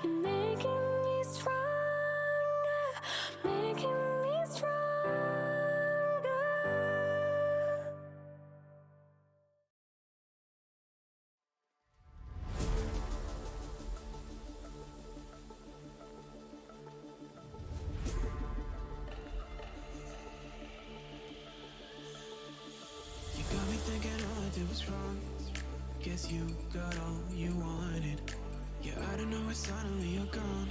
You're making me stronger, making me stronger. You got me thinking all I did was wrong. Guess you got all you wanted. Yeah, I don't know why suddenly you're gone.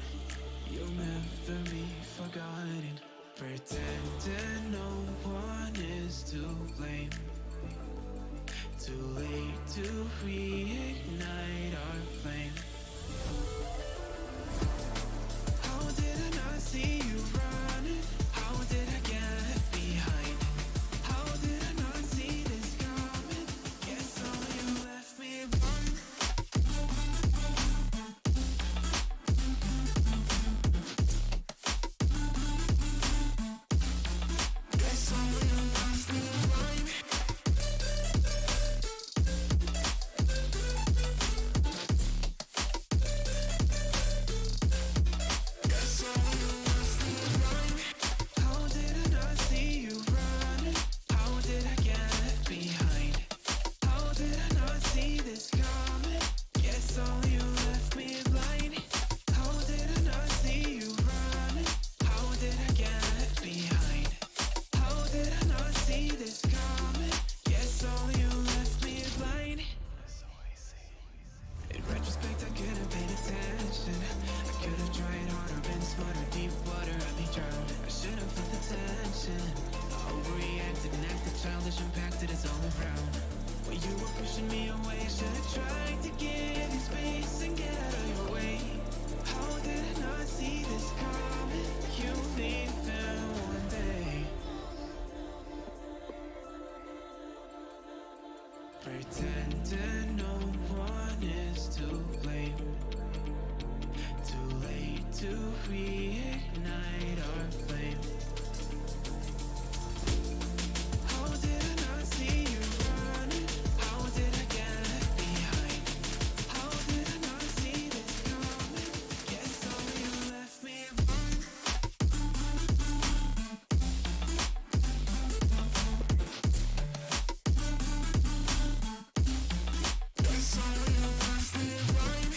You'll never be forgotten. Pretending no one is to blame. Too late to reignite our flame. How did I not see you running? How did I get behind? How did I not see this coming? Guess all you left me run. Guess all you left me run. Guess all you left me run. How did I not see you running? How did I get behind? How did I not see this coming? Guess all you left me blind. How did I not see you running? How did I get behind? How did I not see this coming? Guess all you left me blind. In retrospect, I could have paid attention. I could have tried harder, been smarter. Deep water, I'd be drowned. I should have felt the tension. I overreacted and acted childish, impacted it's all around. When you were pushing me away, should have tried to give you space and get out of your way. How did I not see this coming? You leave there one day. Pretending no one is to blame. Too late to reignite our flame. How did I not see you running? How did I get behind? How did I not see this coming? Guess all you left me run. Guess all you left me run.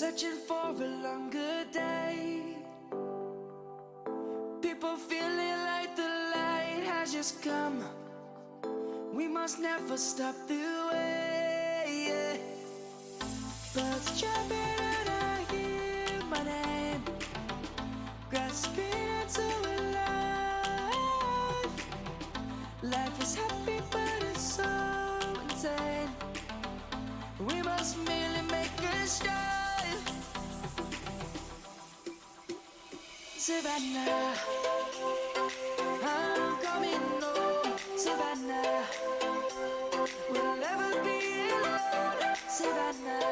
searching for a longer day. People feeling like the light has just come. We must never stop the way. Birds jumping and I hear my name, grasping into a life. Life is happy but it's so insane. We must merely make a start. Savannah, I'm coming home. Savannah, we'll never be alone. Savannah,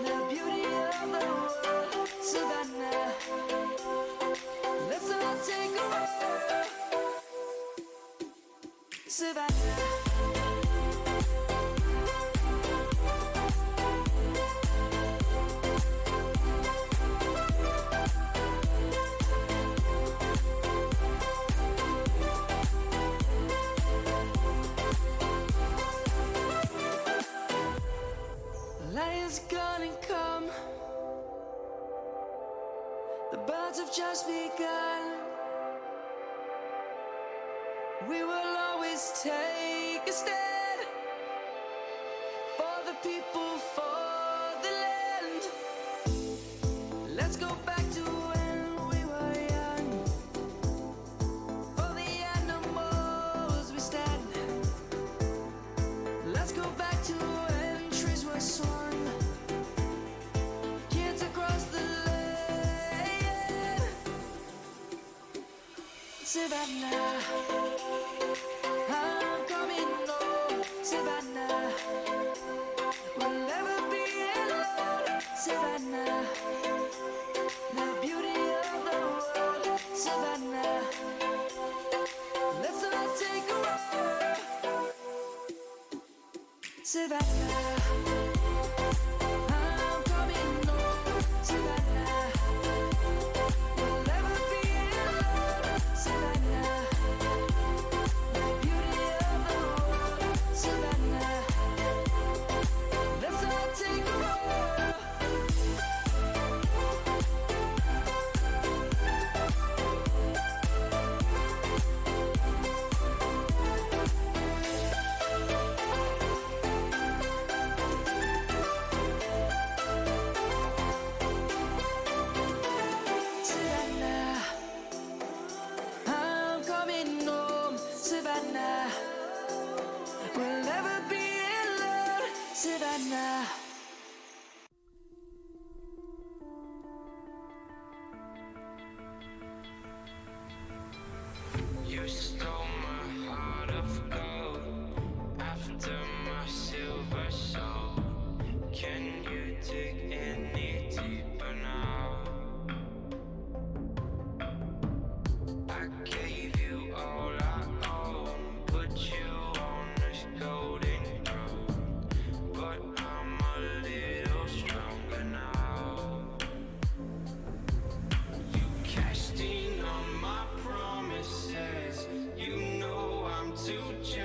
the beauty of the world. Savannah, let's all take a walk. Savannah. Lion's gonna come. The birds have just begun. We will always take a stand for the people, for the land. Let's go back to when we were young. For the animals we stand. Let's go back to when trees were swung. Kids across the land. Savannah, I'm coming home. Savannah, we'll never be alone. Savannah, the beauty of the world. Savannah, let's all take a walk. Savannah, I'm coming home. Savannah, we'll never be alone. Savannah, the beauty of the world. Savannah, let's all take a walk. Savannah, I'm coming home. Savannah, we'll never be alone. Savannah. You stole my heart of gold after my silver soul. Can you dig any deeper now? I gave you all I own, put you on this golden throne, but I'm a little stronger now. You cashed in on my promises. You know I'm too jealous.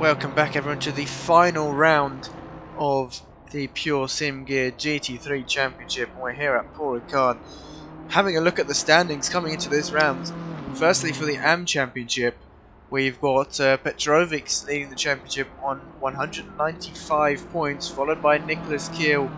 Welcome back everyone to the final round of the PureSimGear GT3 Championship. We're here at Ricard having a look at the standings coming into this round. Firstly, for the AM Championship, we've got Petrovic leading the championship on 195 points, followed by Nicholas Kiel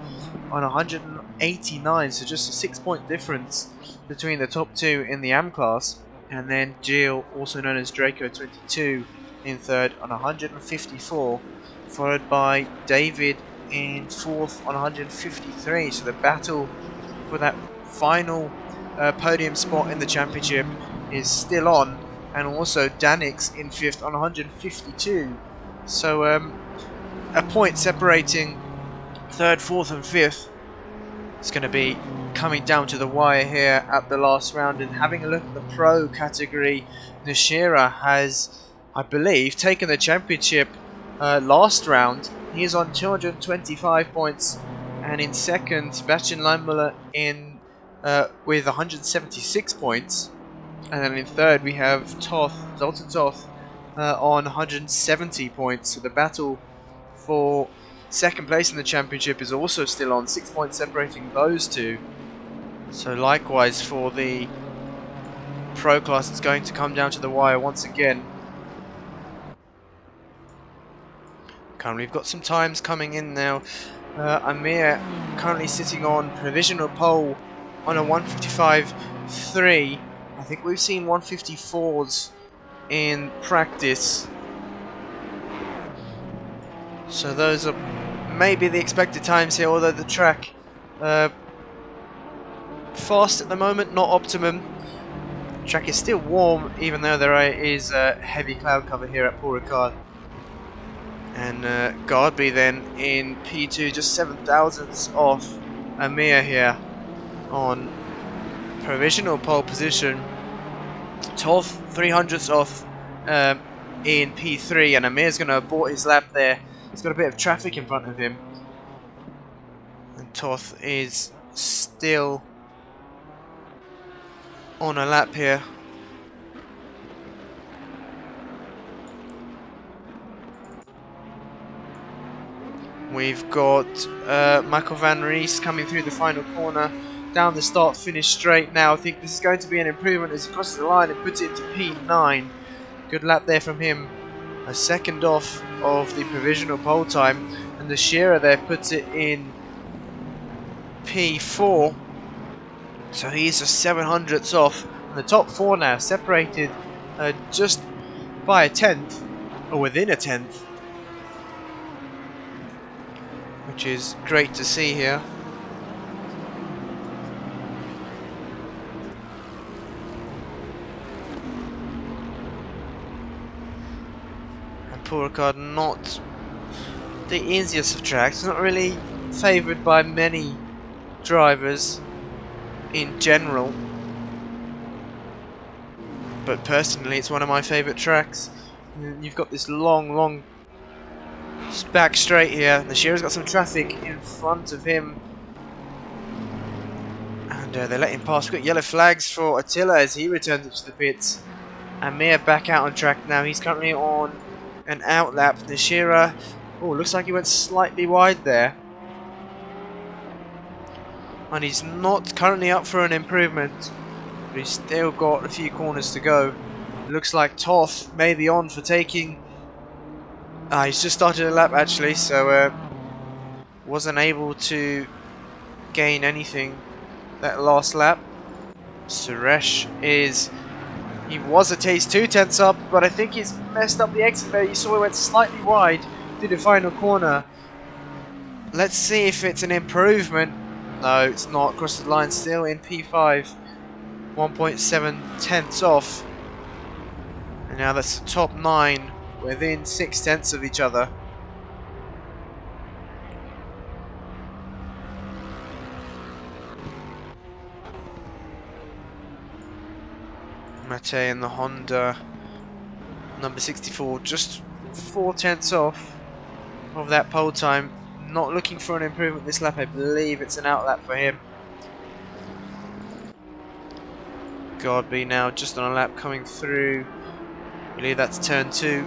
on 189, so just a 6-point difference between the top two in the AM class. And then Jill, also known as Draco 22, in third on 154, followed by David in fourth on 153. So the battle for that final podium spot in the championship is still on, and also Danix in fifth on 152. So a point separating third, fourth and fifth. It's going to be coming down to the wire here at the last round. And having a look at the pro category, Nishira has, I believe, taken the championship last round. He is on 225 points, and in second, Sebastian Leimuller in with 176 points, and then in third we have Zoltan Toth on 170 points. So the battle for second place in the championship is also still on, 6 points separating those two. So likewise for the pro class, it's going to come down to the wire once again. Currently we've got some times coming in now. Amir currently sitting on provisional pole on a 155.3. I think we've seen 154s in practice. So those are maybe the expected times here, although the track fast at the moment, not optimum. The track is still warm, even though there is heavy cloud cover here at Ricard. And Gardby then in P2, just 7 thousandths off Amir here on provisional pole position. Toth 300ths off in P3, and Amir's going to abort his lap there. He's got a bit of traffic in front of him, and Toth is still on a lap here. We've got Michael Van Rees coming through the final corner, down the start-finish straight now. I think this is going to be an improvement as he crosses the line and puts it into P9. Good lap there from him. A second off of the provisional pole time, and the Shearer there puts it in P4. So he's just 700ths off. And the top four now separated just by a tenth, or within a tenth, which is great to see here. Ricard, not the easiest of tracks, not really favoured by many drivers in general, but personally it's one of my favourite tracks. You've got this long back straight here. The Shearer's got some traffic in front of him, and they let him pass. We've got yellow flags for Attila as he returns to the pits. Amir back out on track now. He's currently on an outlap. The Shearer, oh, looks like he went slightly wide there, and he's not currently up for an improvement, but he's still got a few corners to go. It looks like Toth may be on for taking. He's just started a lap actually, so wasn't able to gain anything that last lap. Suresh he was a taste 2/10 up, but I think he's messed up the exit there. You saw he went slightly wide through the final corner. Let's see if it's an improvement. No, it's not. Across the line still in P5, 1.7 tenths off. And now that's the top 9 within 6 tenths of each other. Mate in the Honda number 64, just 4 tenths off of that pole time. Not looking for an improvement this lap. I believe it's an out lap for him. Godby now just on a lap coming through. I believe that's turn 2.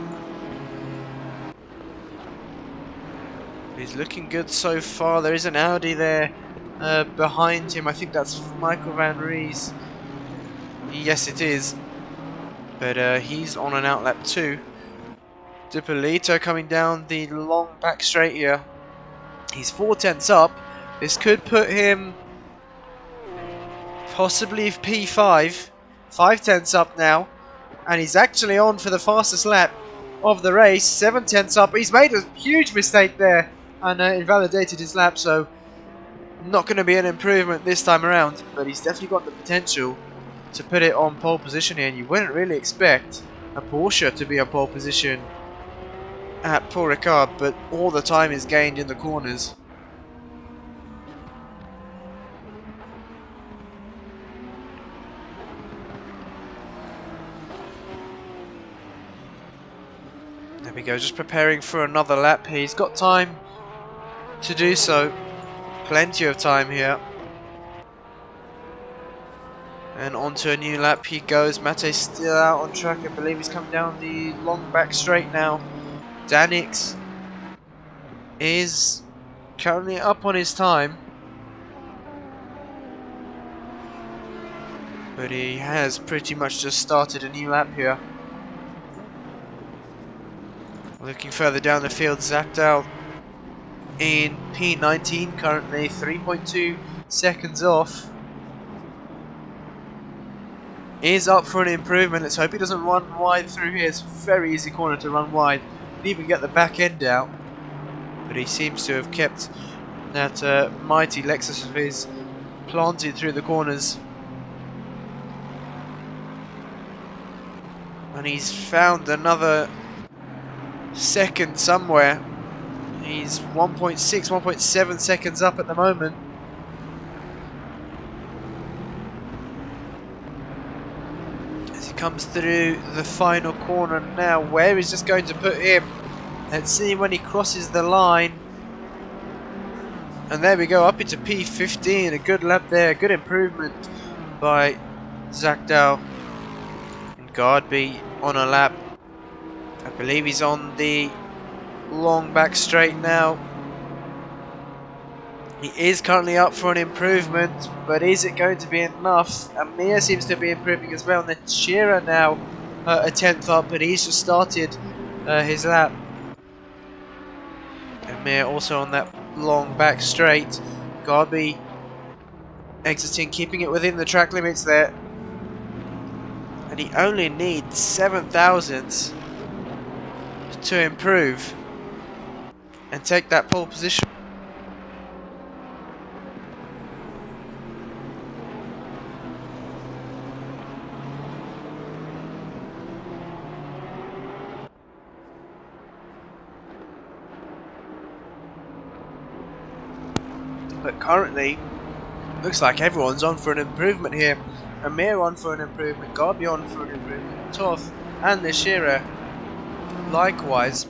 He's looking good so far. There is an Audi there behind him. I think that's Michael Van Ries. Yes, it is. But he's on an outlap too. Dippolito coming down the long back straight here. He's 4/10 up. This could put him possibly P5. 5/10 up now. And he's actually on for the fastest lap of the race. 7/10 up. He's made a huge mistake there and invalidated his lap. So not going to be an improvement this time around. But he's definitely got the potential to put it on pole position here. And you wouldn't really expect a Porsche to be on pole position at Paul Ricard, but all the time is gained in the corners. There we go, just preparing for another lap here. He's got time to do so. Plenty of time here. And onto a new lap he goes. Mate's still out on track. I believe he's coming down the long back straight now. Danix is currently up on his time, but he has pretty much just started a new lap here. Looking further down the field, Zakdal in P19 currently, 3.2 seconds off. Is up for an improvement. Let's hope he doesn't run wide through here. It's a very easy corner to run wide. Didn't even get the back end out, but he seems to have kept that mighty Lexus of his planted through the corners. And he's found another second somewhere. He's 1.6, 1.7 seconds up at the moment. Comes through the final corner now. Where is this going to put him? Let's see when he crosses the line. And there we go, up into P15. A good lap there, good improvement by Zakdal. And Gardby on a lap. I believe he's on the long back straight now. He is currently up for an improvement, but is it going to be enough? Amir seems to be improving as well, and then Shearer now a 10th up, but he's just started his lap. Amir also on that long back straight. Garby exiting, keeping it within the track limits there. And he only needs 7 thousandths to improve and take that pole position. But currently, looks like everyone's on for an improvement here. Amir on for an improvement, Garby on for an improvement, Toth and Nishira likewise.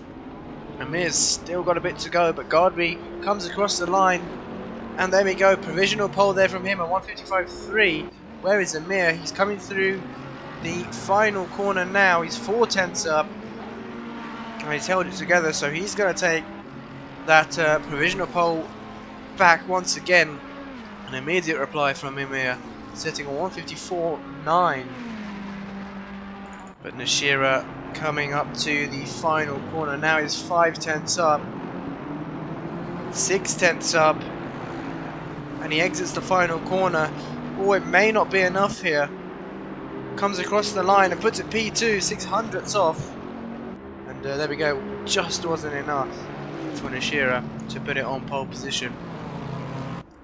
Amir's still got a bit to go, but Garby comes across the line, and there we go, provisional pole there from him at 155.3. Where is Amir? He's coming through the final corner now. He's 4/10 up, and he's held it together, so he's going to take that provisional pole back once again. An immediate reply from him here, setting a 154.9. But Nishira coming up to the final corner now is 5/10 up, 6/10 up, and he exits the final corner. Oh, it may not be enough here. Comes across the line and puts it P2, 600ths off. And there we go, just wasn't enough for Nishira to put it on pole position.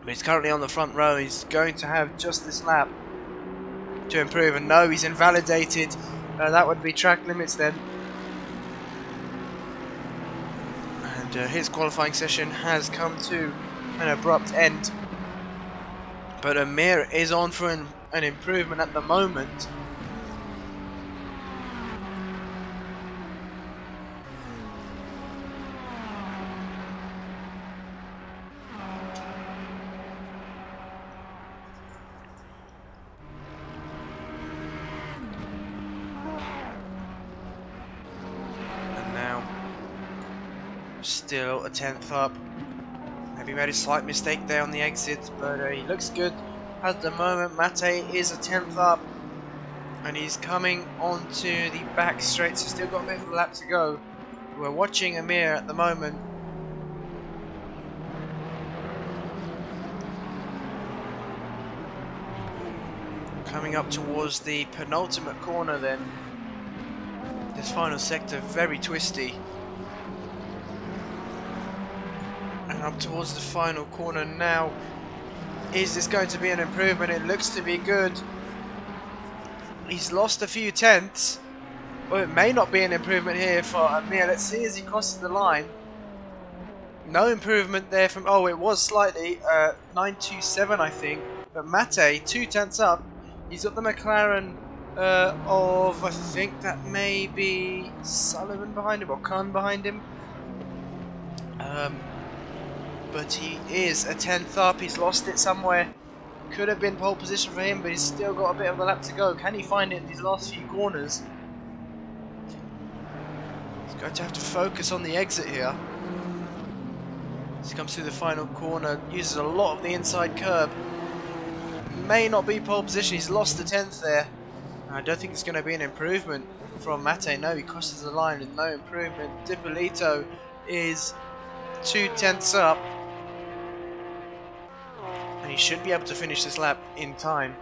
But he's currently on the front row. He's going to have just this lap to improve. And no, he's invalidated. That would be track limits then. And his qualifying session has come to an abrupt end. But Amir is on for an improvement at the moment. Still a 10th up. Maybe made a slight mistake there on the exit, but he looks good at the moment. Mate is a 10th up, and he's coming onto the back straight, so still got a bit of a lap to go. We're watching Amir at the moment. Coming up towards the penultimate corner then. This final sector very twisty. And up towards the final corner now. Is this going to be an improvement? It looks to be good. He's lost a few tenths. Well, it may not be an improvement here for Amir. Let's see as he crosses the line. No improvement there from... Oh, it was slightly. 927, I think. But Mate, 2 tenths up. He's got the McLaren of... I think that may be Sullivan behind him or Khan behind him. But he is a 10th up. He's lost it somewhere. Could have been pole position for him, but he's still got a bit of the lap to go. Can he find it in these last few corners? He's going to have to focus on the exit here. As he comes through the final corner, uses a lot of the inside curb. May not be pole position. He's lost the 10th there. I don't think it's going to be an improvement from Mate. No, he crosses the line with no improvement. Dipolito is 2 tenths up. And he should be able to finish this lap in time.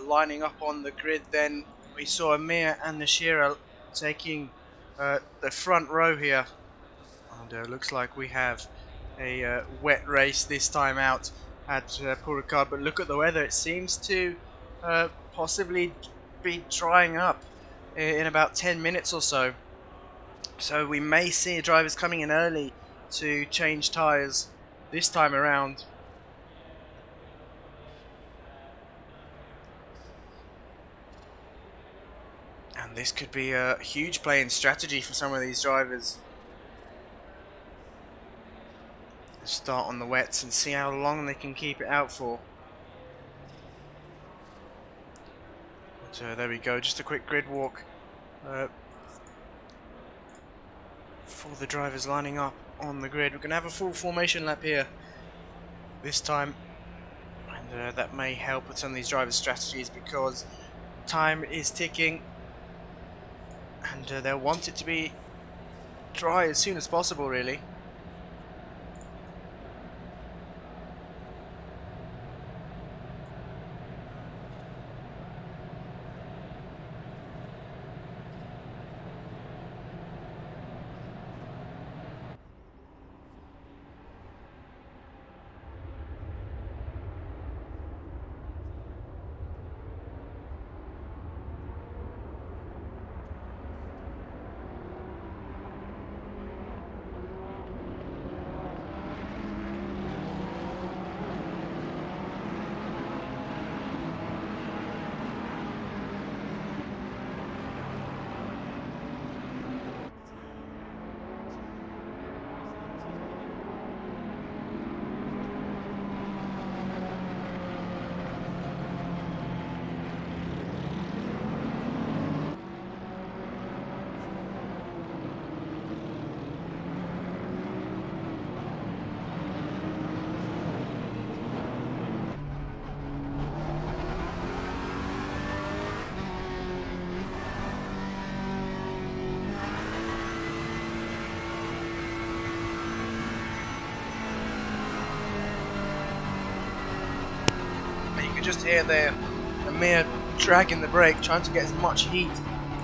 Lining up on the grid, then we saw Amir and Nashira taking the front row here, and looks like we have a wet race this time out at Ricard. But look at the weather; it seems to possibly be drying up in about 10 minutes or so. So we may see drivers coming in early to change tyres this time around. And this could be a huge play in strategy for some of these drivers. Start on the wets and see how long they can keep it out for. But there we go, just a quick grid walk for the drivers lining up on the grid. We're going to have a full formation lap here this time, and that may help with some of these drivers' strategies because time is ticking and they'll want it to be dry as soon as possible, really. Just here there, Amir dragging the brake, trying to get as much heat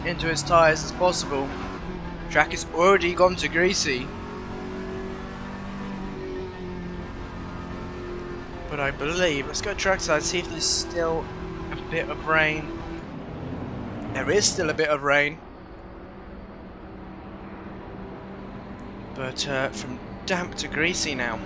into his tyres as possible. Track has already gone to greasy, but I believe, let's go trackside, see if there's still a bit of rain. There is still a bit of rain, but from damp to greasy now.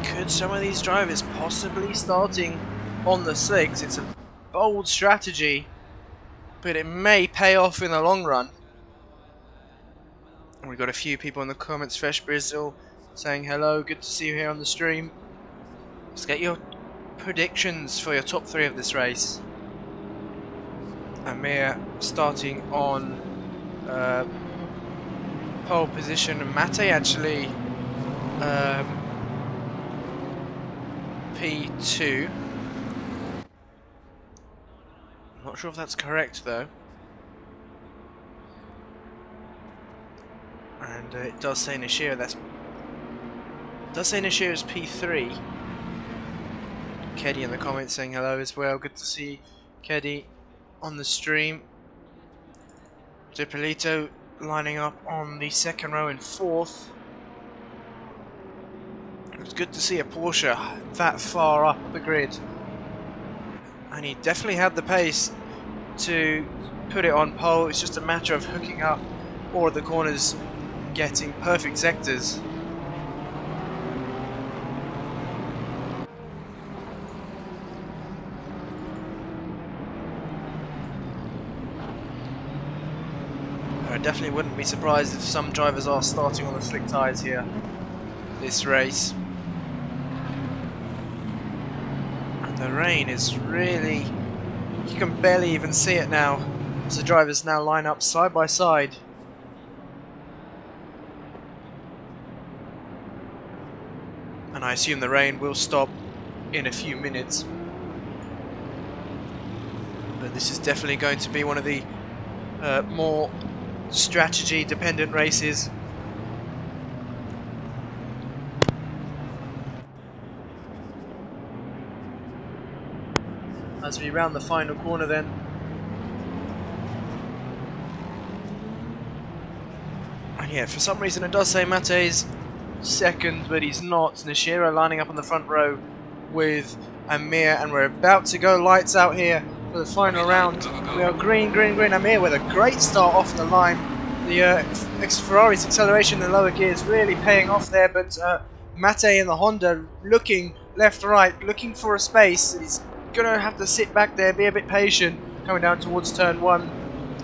Could some of these drivers possibly starting on the slicks? It's a bold strategy, but it may pay off in the long run. And we've got a few people in the comments. Fresh Brazil saying hello, good to see you here on the stream. Let's get your predictions for your top 3 of this race. Amir starting on pole position, and Mate actually P2. I'm not sure if that's correct though. And it does say Nashir, it does say Nashir is P3. Keddy in the comments saying hello as well. Good to see Keddy on the stream. Dipolito lining up on the second row in 4th. It's good to see a Porsche that far up the grid, and he definitely had the pace to put it on pole. It's just a matter of hooking up all of the corners, getting perfect sectors. I definitely wouldn't be surprised if some drivers are starting on the slick tyres here this race. The rain is really, you can barely even see it now as the drivers now line up side by side. And I assume the rain will stop in a few minutes. But this is definitely going to be one of the more strategy dependent races. As we round the final corner then. And yeah, for some reason it does say Mate's second, but he's not. Nashira lining up on the front row with Amir, and we're about to go lights out here for the final round. We are green, green, green. Amir with a great start off the line. The Ferrari's acceleration in the lower gears really paying off there, but Mate in the Honda looking left, right, looking for a space. He's going to have to sit back there, be a bit patient, coming down towards turn 1.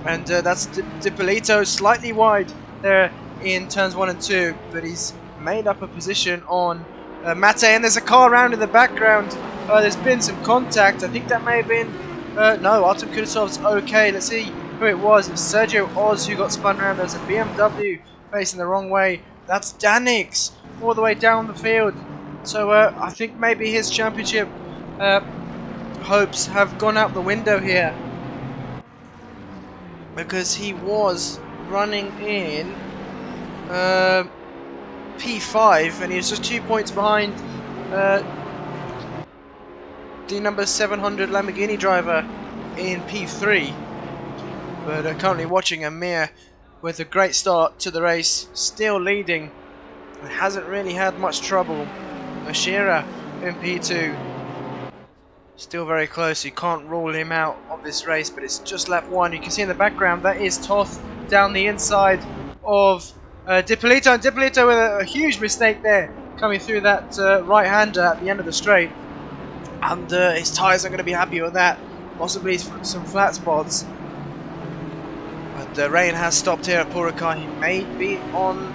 And that's Dipolito slightly wide there in turns 1 and 2, but he's made up a position on Mate, and there's a car around in the background. There's been some contact. I think that may have been no, Artem Kudasov's okay. Let's see who it was. It was Sergio Oz who got spun around. There's a BMW facing the wrong way. That's Danix all the way down the field. So I think maybe his championship hopes have gone out the window here, because he was running in P5 and he was just 2 points behind the number 700 Lamborghini driver in P3. But currently watching Amir with a great start to the race, still leading and hasn't really had much trouble. Ashira in P2, still very close. You can't rule him out of this race, but it's just lap 1. You can see in the background that is Toth down the inside of Dipolito, and Dipolito with a huge mistake there, coming through that right-hander at the end of the straight. And his tyres are going to be happy with that, possibly some flat spots. But the rain has stopped here at Paul Ricard. He may be on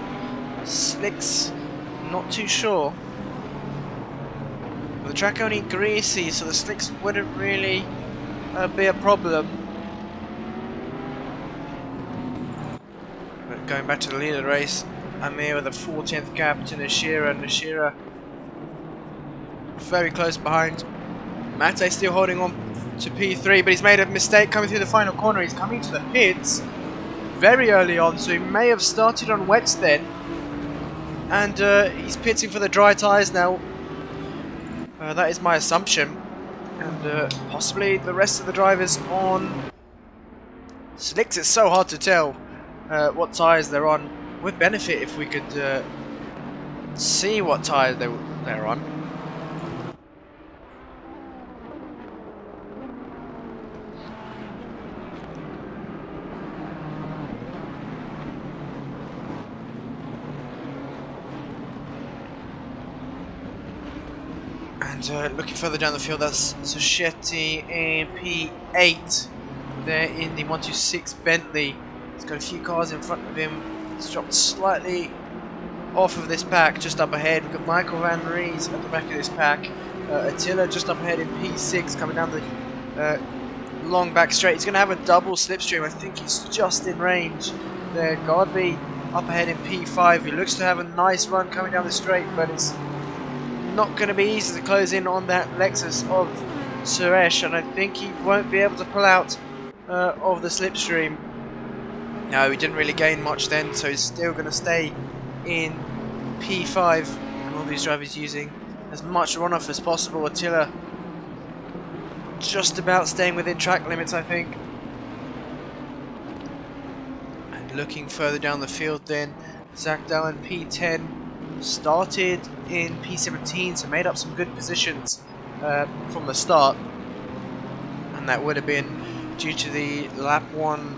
slicks, not too sure. But the track only greasy, so the slicks wouldn't really be a problem. But going back to the lead of the race, Amir with a 40th gap to Nashira. Nashira very close behind. Mate still holding on to P3, but he's made a mistake coming through the final corner. He's coming to the pits very early on, so he may have started on wets then. And he's pitting for the dry tyres now. That is my assumption. And possibly the rest of the drivers on slicks. It's so hard to tell what tyres they're on. Would benefit if we could see what tyres they're on. And looking further down the field, that's Suchetti in P8 there in the 126 Bentley. He's got a few cars in front of him. He's dropped slightly off of this pack, just up ahead. We've got Michael Van Ries at the back of this pack. Attila just up ahead in P6, coming down the long back straight. He's going to have a double slipstream. I think he's just in range there. Godby up ahead in P5. He looks to have a nice run coming down the straight, but it's not going to be easy to close in on that Lexus of Suresh, and I think he won't be able to pull out of the slipstream. No, he didn't really gain much then, so he's still going to stay in P5, and all these drivers using as much runoff as possible. Attila just about staying within track limits, I think. And looking further down the field then, Zach Dallin P10 started in P17, so made up some good positions from the start, and that would have been due to the lap 1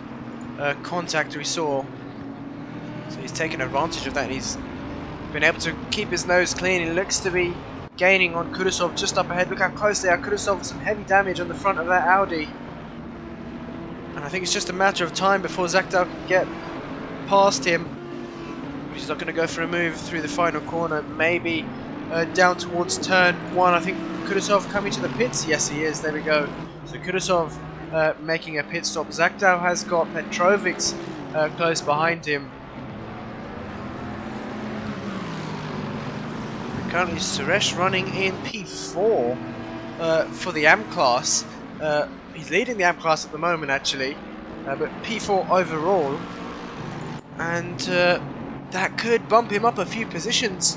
contact we saw. So he's taken advantage of that, and he's been able to keep his nose clean. He looks to be gaining on Kudasov just up ahead. Look how close they are. Kudasov with some heavy damage on the front of that Audi, and I think it's just a matter of time before Zakdal can get past him. He's not going to go for a move through the final corner, maybe down towards turn 1. I think Kudasov coming to the pits. Yes, he is. There we go. So Kudasov making a pit stop. Zakdal has got Petrovic close behind him. Currently Suresh running in P4 for the AM class. He's leading the AM class at the moment actually, but P4 overall. And that could bump him up a few positions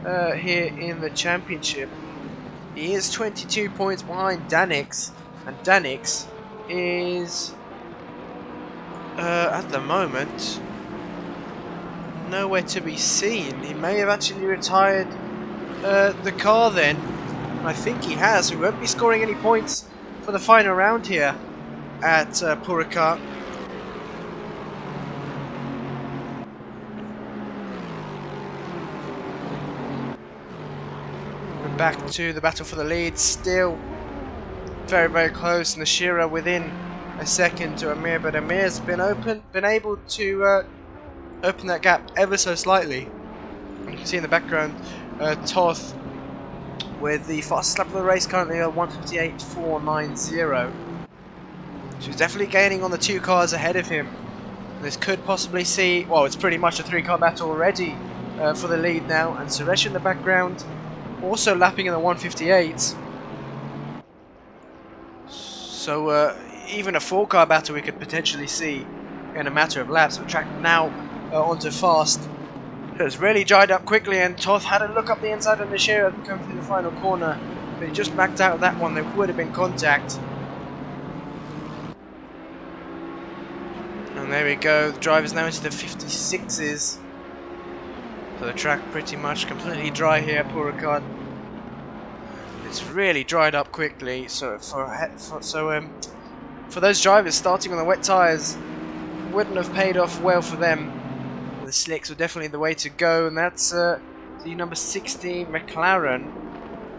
here in the championship. He is 22 points behind Danix, and Danix is at the moment nowhere to be seen. He may have actually retired the car then. I think he has. We won't be scoring any points for the final round here at Ricard. We're back to the battle for the lead. Still very, very close. Nashira within a second to Amir, but Amir's been able to open that gap ever so slightly. You can see in the background Toth with the fastest lap of the race currently at 1:58.490. So he's definitely gaining on the 2 cars ahead of him. This could possibly see, well, it's pretty much a 3-car battle already for the lead now, and Suresh in the background also lapping in the 1:58. So even a 4-car battle we could potentially see in a matter of laps. The track now onto fast. It's really dried up quickly, and Toth had a look up the inside of Nashira coming through the final corner, but he just backed out of that one. There would have been contact. And there we go, the driver's now into the 56s. So the track pretty much completely dry here at Ricard. It's really dried up quickly, so for those drivers starting on the wet tyres, wouldn't have paid off well for them. The slicks were definitely the way to go, and that's the number 16 McLaren.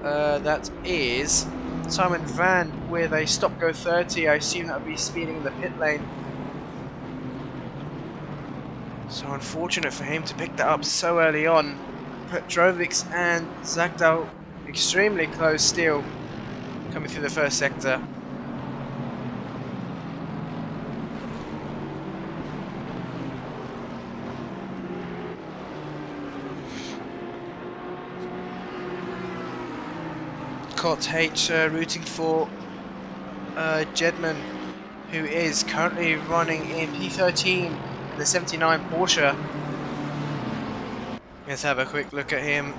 That is Simon Van with a stop-go 30. I assume that would be speeding in the pit lane. So unfortunate for him to pick that up so early on. Petrovic and Zagdal extremely close still, coming through the first sector. Cot H rooting for Jedman, who is currently running in P13 in the 79 Porsche. Let's have a quick look at him.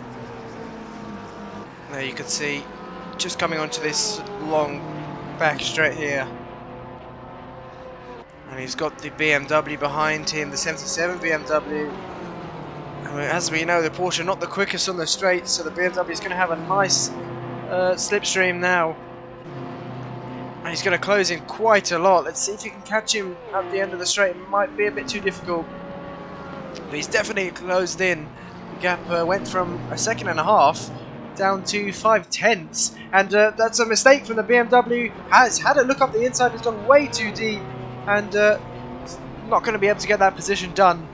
There you can see, just coming onto this long back straight here. And he's got the BMW behind him, the 77 BMW. And as we know, the Porsche not the quickest on the straight, so the BMW is going to have a nice slipstream now. And he's going to close in quite a lot. Let's see if you can catch him at the end of the straight. It might be a bit too difficult, but he's definitely closed in. The gap went from 1.5 seconds down to 0.5, and that's a mistake from the BMW. Has had a look up the inside, has gone way too deep, and not going to be able to get that position done.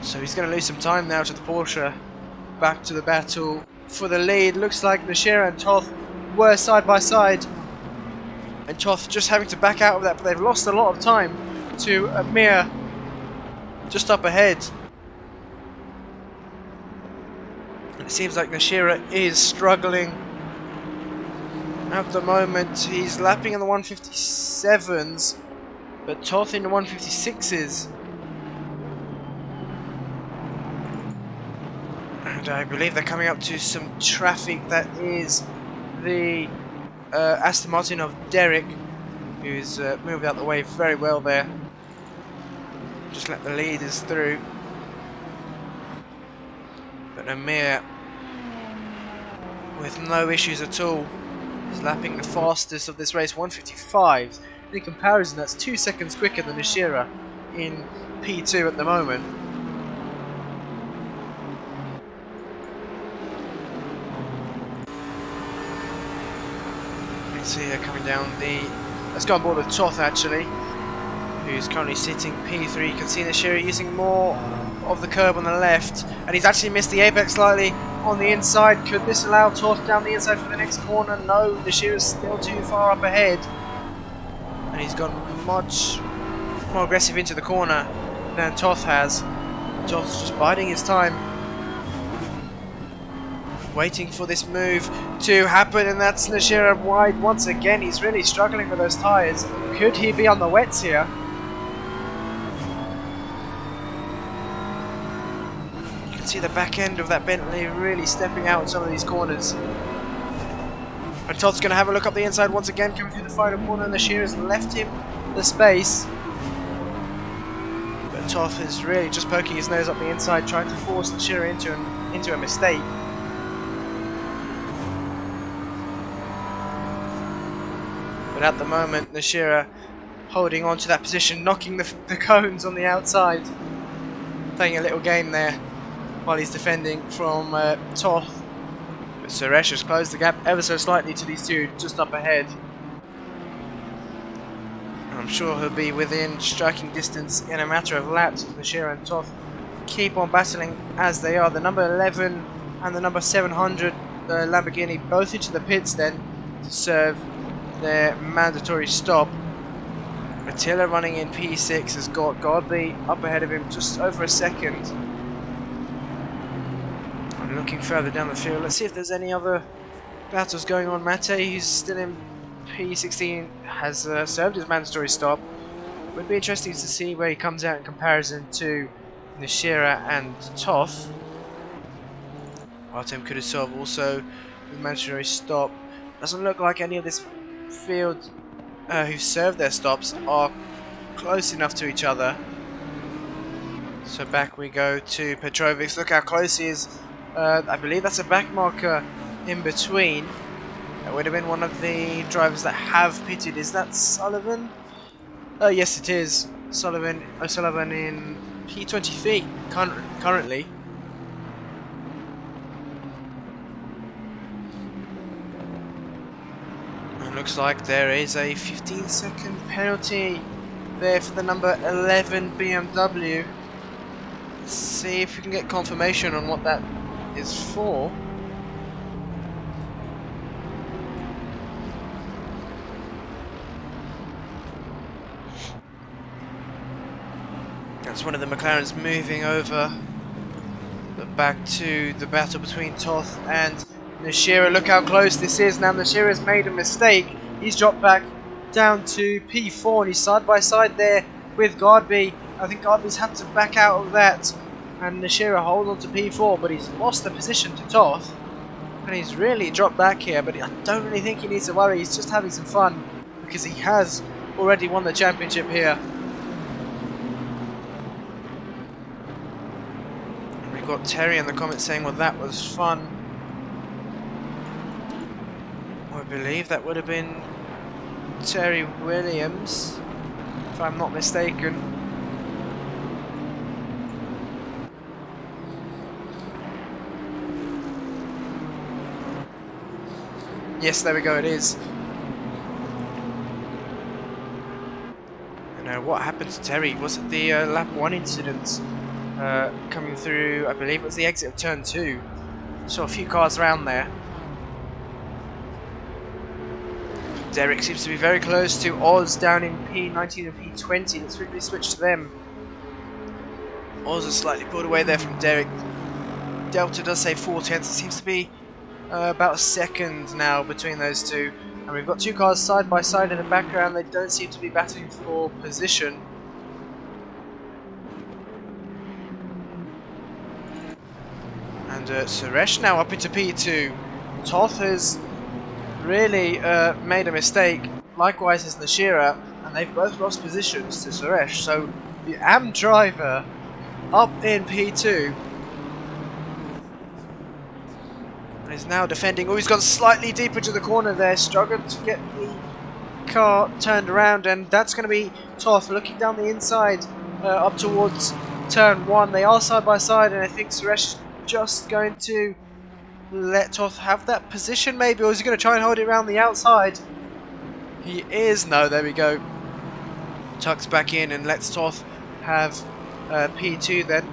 So he's going to lose some time now to the Porsche. Back to the battle for the lead. Looks like Nashira and Toth were side by side, and Toth just having to back out of that, but they've lost a lot of time to Amir just up ahead. It seems like Nashira is struggling at the moment. He's lapping in the 157s, but Toth in the 156s. And I believe they're coming up to some traffic. That is the Aston Martin of Derek, who's moved out the way very well there. Just let the leaders through. But Amir, with no issues at all, is lapping the fastest of this race, 1:55. In comparison, that's 2 seconds quicker than Nashira in P2 at the moment. Let's see here coming down the... Let's go on board with Toth actually, who's currently sitting P3. You can see Nashira using more of the curb on the left, and he's actually missed the apex slightly on the inside. Could this allow Toth down the inside for the next corner? No, Nashira's still too far up ahead, and he's gone much more aggressive into the corner than Toth has. Toth's just biding his time, waiting for this move to happen, and that's Nashira wide once again. He's really struggling with those tyres. Could he be on the wets here? See the back end of that Bentley really stepping out in some of these corners. And Toth's going to have a look up the inside once again, coming through the final corner, and Nashira's left him the space. But Toth is really just poking his nose up the inside, trying to force Nashira into a mistake. But at the moment, Nishira holding on to that position, knocking the cones on the outside. Playing a little game there while he's defending from Toth. But Suresh has closed the gap ever so slightly to these two just up ahead. And I'm sure he'll be within striking distance in a matter of laps as Nishira and Toth keep on battling as they are. The number 11 and the number 700 Lamborghini both into the pits then to serve their mandatory stop. Attila running in P6 has got Godby up ahead of him just over a second. I'm looking further down the field. Let's see if there's any other battles going on. Mate, who's still in P16, has served his mandatory stop. Would be interesting to see where he comes out in comparison to Nishira and Toth. Artem Kudasov also with mandatory stop. Doesn't look like any of this field who served their stops are close enough to each other. So back we go to Petrovic. Look how close he is. I believe that's a back marker in between. That would have been one of the drivers that have pitted. Is that Sullivan? Yes, it is. Sullivan in P23 currently. And looks like there is a 15-second penalty there for the number 11 BMW. Let's see if we can get confirmation on what that is for. That's one of the McLarens moving over. But back to the battle between Toth and Nishira. Look how close this is. Now Nishira's made a mistake. He's dropped back down to P4 and he's side by side there with Godby. I think Godby's had to back out of that. And Nishira holds on to P4, but he's lost the position to Toth. And he's really dropped back here, but I don't really think he needs to worry. He's just having some fun because he has already won the championship here. And we've got Terry in the comments saying, well, that was fun. I believe that would have been Terry Williams, if I'm not mistaken. Yes, there we go, it is. And what happened to Terry? Was it the lap 1 incident coming through? I believe it was the exit of turn 2. Saw a few cars around there. Derek seems to be very close to Oz down in P19 and P20. Let's quickly switch to them. Oz is slightly pulled away there from Derek. Delta does say 4/10. It seems to be about a second now between those two. And we've got two cars side by side in the background. They don't seem to be battling for position. And Suresh now up into P2. Toth has really made a mistake. Likewise as Nishira. And they've both lost positions to Suresh. So the AM driver up in P2. And is now defending. Oh, he's gone slightly deeper to the corner there. Struggled to get the car turned around. And that's going to be Toth looking down the inside up towards turn 1. They are side by side. And I think Suresh is just going to let Toth have that position maybe. Or is he going to try and hold it around the outside? He is. No, there we go. Tucks back in and lets Toth have P2 then.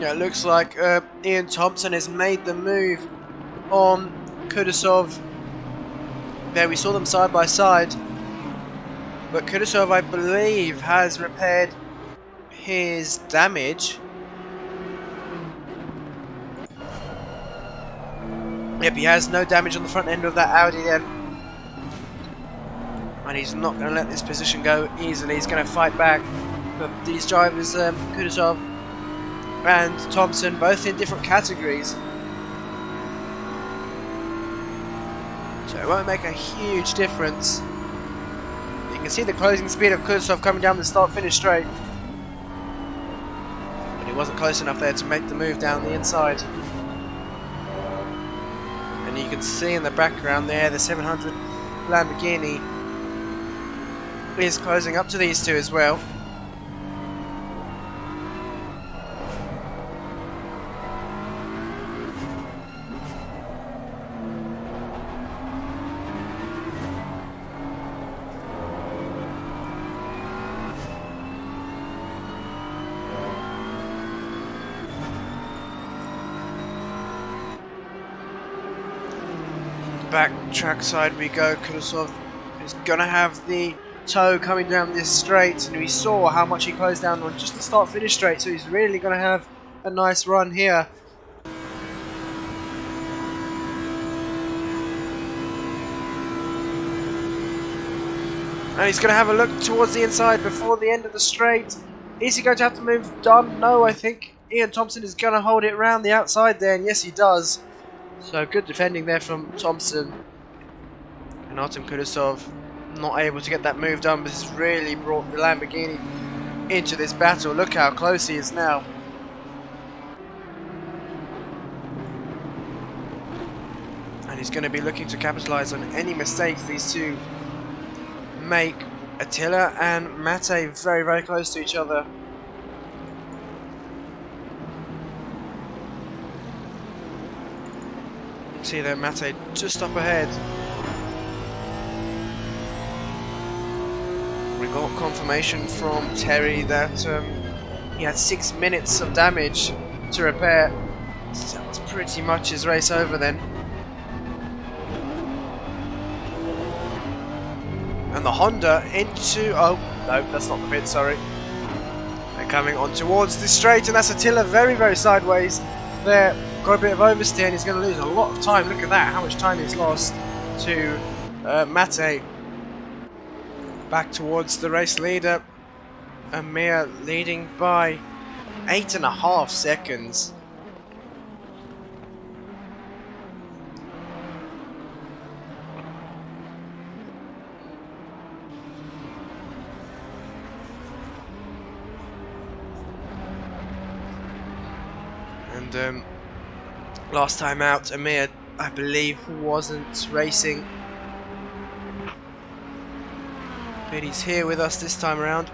Yeah, it looks like Ian Thompson has made the move on Kudasov. There we saw them side by side. But Kudasov, I believe, has repaired his damage. Yep, he has no damage on the front end of that Audi then. And he's not going to let this position go easily. He's going to fight back. But these drivers, Kudasov and Thompson, both in different categories. So it won't make a huge difference. You can see the closing speed of Kudasov coming down the start-finish straight. But he wasn't close enough there to make the move down the inside. And you can see in the background there, the 700 Lamborghini is closing up to these two as well. Back track side we go. Kudasov is gonna have the toe coming down this straight, and we saw how much he closed down on just the start finish straight, so he's really gonna have a nice run here. And he's gonna have a look towards the inside before the end of the straight. Is he going to have to move done? No, I think Ian Thompson is gonna hold it round the outside there, and yes he does. So good defending there from Thompson. And Artem Kudasov not able to get that move done, but this has really brought the Lamborghini into this battle. Look how close he is now. And he's going to be looking to capitalise on any mistakes these two make. Attila and Mate very, very close to each other. See there, Mate just up ahead. We got confirmation from Terry that he had 6 minutes of damage to repair. So that was pretty much his race over then. And the Honda into... oh, no, that's not the pit, sorry. They're coming on towards the straight, and that's Attila very, very sideways there. Got a bit of oversteer, and he's going to lose a lot of time. Look at that, how much time he's lost to Mate. Back towards the race leader. Amir leading by 8.5 seconds. And last time out, Amir, I believe, wasn't racing. But he's here with us this time around.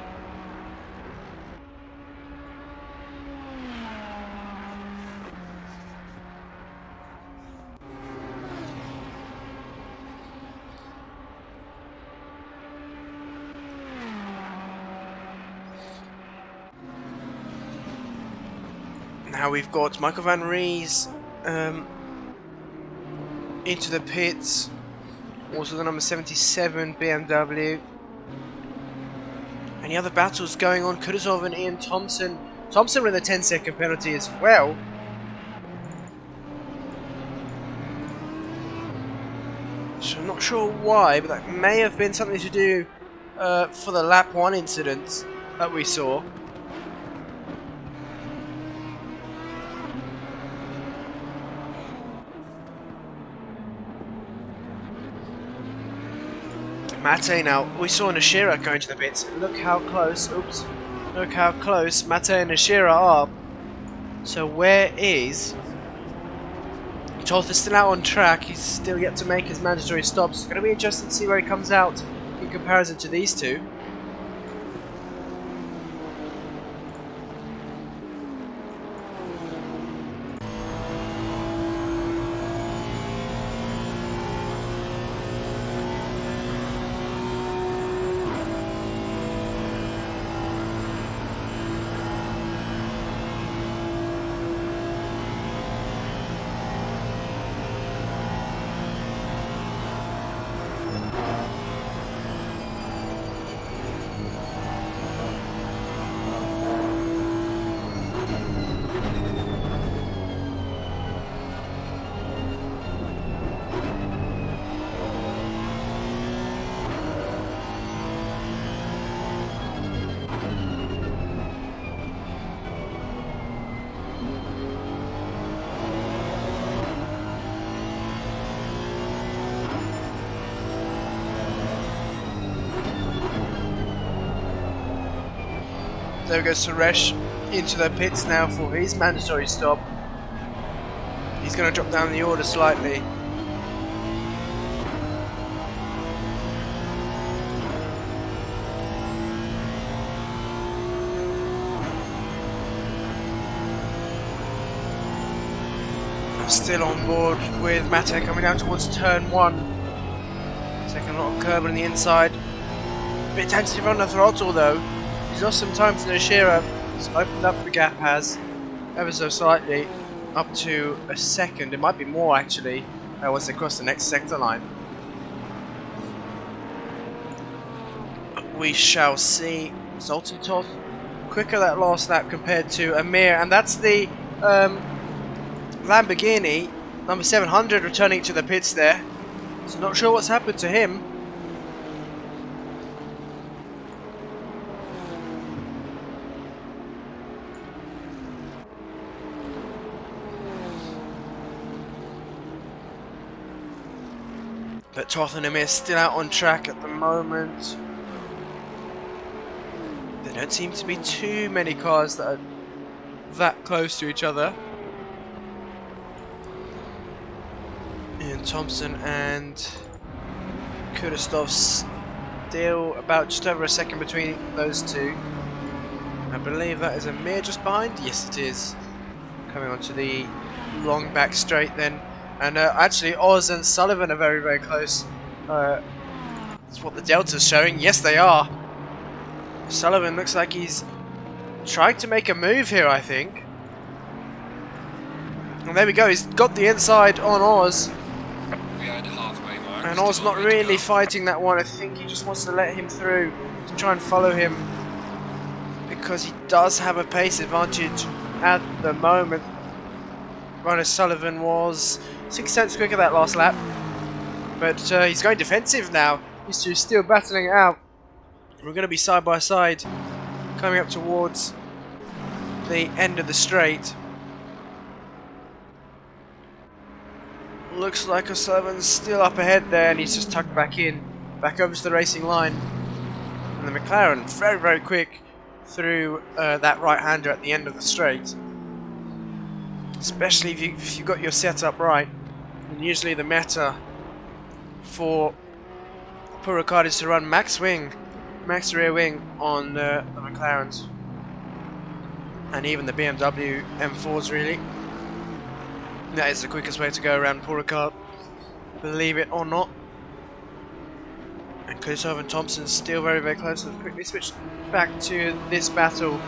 Now we've got Michael Van Ries into the pits. Also the number 77 BMW. Any other battles going on? Kudasov and Ian Thompson. Thompson with a 10-second penalty as well. So I'm not sure why, but that may have been something to do for the lap 1 incident that we saw. Mate now, we saw Nishira going to the pits. Look how close, oops, look how close Mate and Nishira are. So where is... Toth is still out on track, he's still yet to make his mandatory stops. It's going to be interesting to see where he comes out in comparison to these two. There goes Suresh into the pits now for his mandatory stop. He's going to drop down the order slightly. Still on board with Mate coming down towards turn 1. Taking a lot of curb on the inside. A bit tentative on the throttle though. He's lost some time to Nishira. He's opened up the gap, has ever so slightly, up to a second. It might be more actually once they cross the next sector line. We shall see. Zoltan Toth quicker that last lap compared to Amir, and that's the Lamborghini number 700 returning to the pits there. So not sure what's happened to him. But Toth and Amir still out on track at the moment. There don't seem to be too many cars that are that close to each other. Ian Thompson and Kudastov still about just over a second between those two. I believe that is Amir just behind. Yes, it is. Coming onto the long back straight then. And actually Oz and Sullivan are very, very close. That's what the Delta's showing. Yes, they are. Sullivan looks like he's trying to make a move here, I think. And there we go. He's got the inside on Oz. And Oz not really fighting that one. I think he just wants to let him through to try and follow him, because he does have a pace advantage at the moment. Ronald Sullivan was 6 tenths quicker that last lap, but he's going defensive now. These two still battling it out. We're going to be side by side coming up towards the end of the straight. Looks like O'Sullivan's still up ahead there, and he's just tucked back in, back over to the racing line. And the McLaren very, very quick through that right-hander at the end of the straight. Especially if you've got your setup right. And usually the meta for Ricard is to run max rear wing on the McLarens. And even the BMW M4s really. That is the quickest way to go around Ricard, believe it or not. And Kudasov and Thompson still very, very close. Let's quickly switch back to this battle.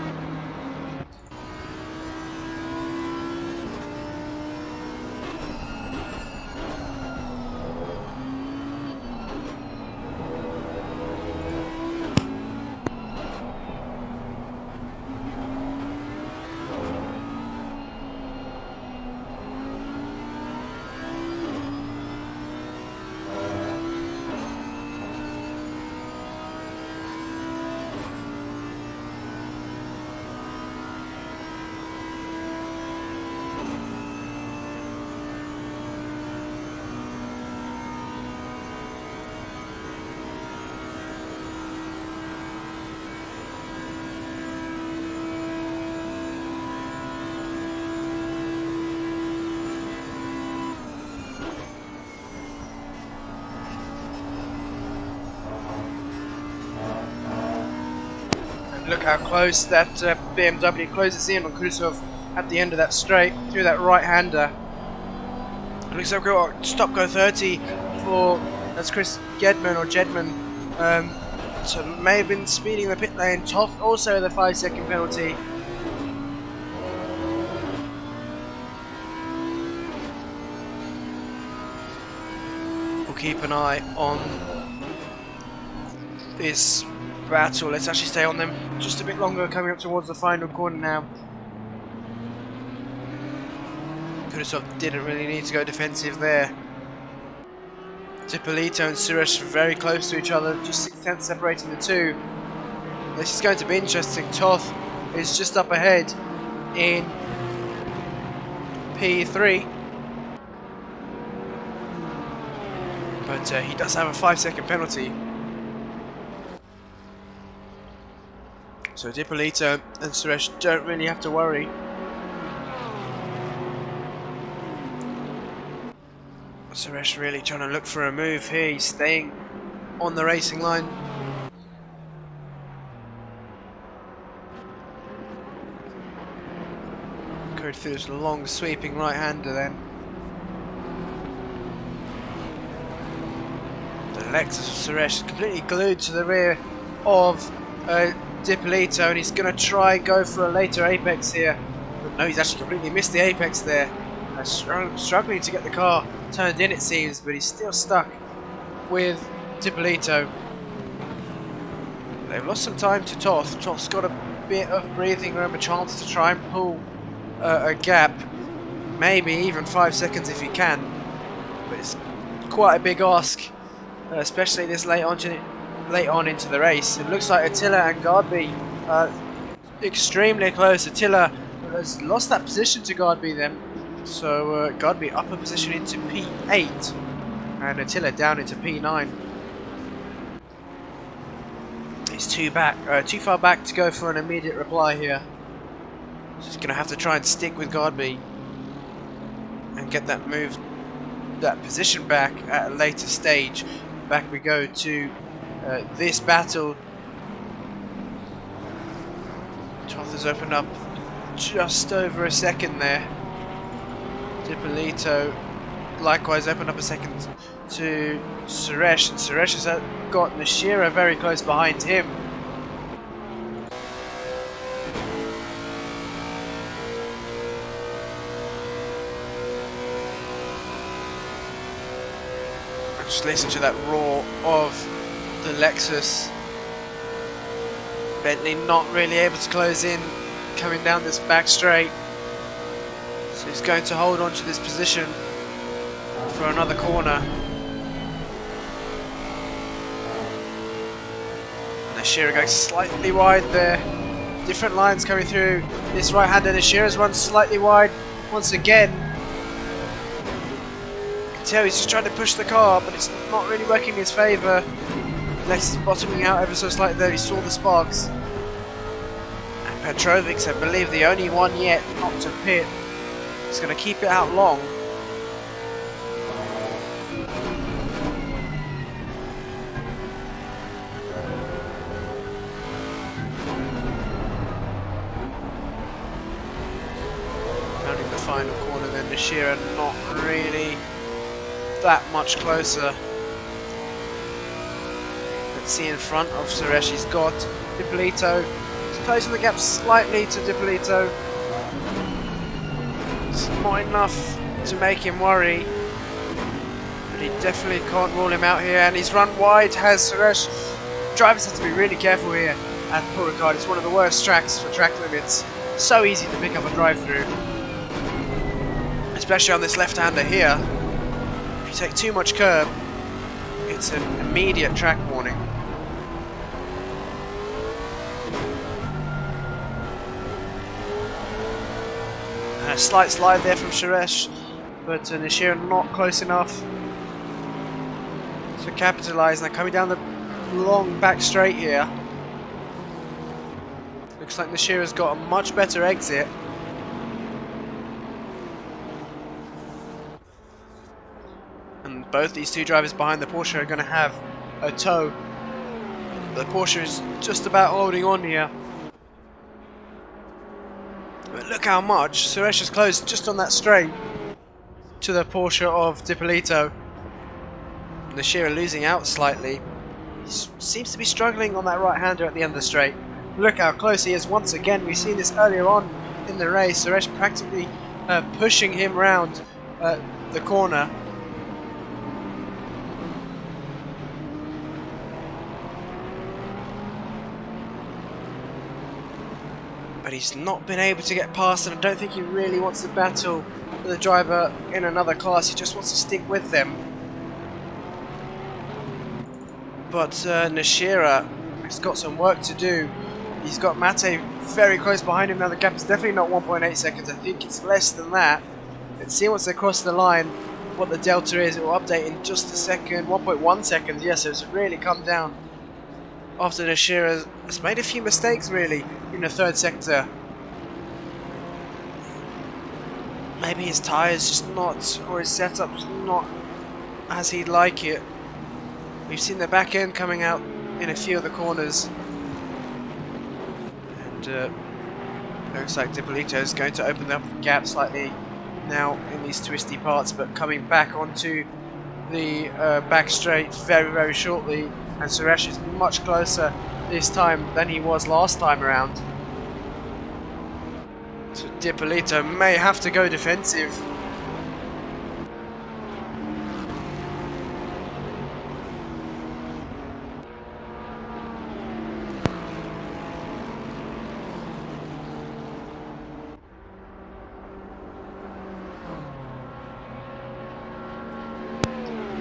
Look how close that BMW closes in on Kudasov at the end of that straight, through that right-hander. It looks like we've got stop go 30 for, that's Chris Gedman or Jedman. So may have been speeding the pit lane. Toth also the 5-second penalty. We'll keep an eye on this battle. Let's actually stay on them just a bit longer, coming up towards the final corner now. Kudasov didn't really need to go defensive there. Tipolito and Suresh very close to each other, just 6 tenths separating the two. This is going to be interesting. Toth is just up ahead in P3, but he does have a 5-second penalty. So Dippolito and Suresh don't really have to worry. Suresh really trying to look for a move here. He's staying on the racing line. Go through this long sweeping right-hander then. The Lexus of Suresh is completely glued to the rear of Dippolito, and he's going to try go for a later apex here. But no, he's actually completely missed the apex there. Struggling to get the car turned in, it seems, but he's still stuck with Dippolito. They've lost some time to Toth. Toth's got a bit of breathing room, a chance to try and pull a gap, maybe even 5 seconds if he can, but it's quite a big ask, especially this late on into the race. It looks like Attila and Gardby extremely close. Attila has lost that position to Gardby then, so Gardby up a position into P8 and Attila down into P9. He's too far back to go for an immediate reply here. He's going to have to try and stick with Gardby and get that position back at a later stage. Back we go to this battle. Toth has opened up just over a second there. Dippolito likewise opened up a second to Suresh, and Suresh has got Nishira very close behind him. Just listen to that roar of the Lexus. Bentley not really able to close in coming down this back straight, so he's going to hold on to this position for another corner. Nishira going slightly wide there. Different lines coming through this right-hander. Nishira's run slightly wide once again. He's just trying to push the car, but it's not really working in his favour. Lex is bottoming out ever so slightly there. He saw the sparks. And Petrovic's, I believe, the only one yet not to pit. He's going to keep it out long. Rounding the final corner then, Nishira not really that much closer. Let's see in front of Suresh, he's got Dippolito. He's closing the gap slightly to Dippolito. It's not enough to make him worry, but he definitely can't rule him out here, and he's run wide, has Suresh. Drivers have to be really careful here at Ricard. It's one of the worst tracks for track limits. So easy to pick up a drive-through, especially on this left-hander here. If you take too much curb, it's an immediate track warning. A slight slide there from Suresh, but Nishira not close enough to capitalise. Now coming down the long back straight here. Looks like Nishira's got a much better exit. And both these two drivers behind the Porsche are going to have a tow. The Porsche is just about holding on here. But look how much Suresh has closed just on that straight to the Porsche of Dippolito. Nishira losing out slightly. He seems to be struggling on that right-hander at the end of the straight. Look how close he is once again. We've seen this earlier on in the race. Suresh practically pushing him round the corner. But he's not been able to get past, and I don't think he really wants to battle with a driver in another class. He just wants to stick with them. But Nishira has got some work to do. He's got Mate very close behind him now. The gap is definitely not 1.8 seconds. I think it's less than that. Let's see once they cross the line what the delta is. It will update in just a second. 1.1 seconds. Yes, so it's really come down. after Nishira has made a few mistakes really in the third sector. Maybe his tyres just not, or his setup's not as he'd like it. We've seen the back end coming out in a few of the corners. And looks like Dipolito is going to open up the gap slightly now in these twisty parts, but coming back onto the back straight very, very shortly. And Suresh is much closer this time than he was last time around. So Dipolito may have to go defensive.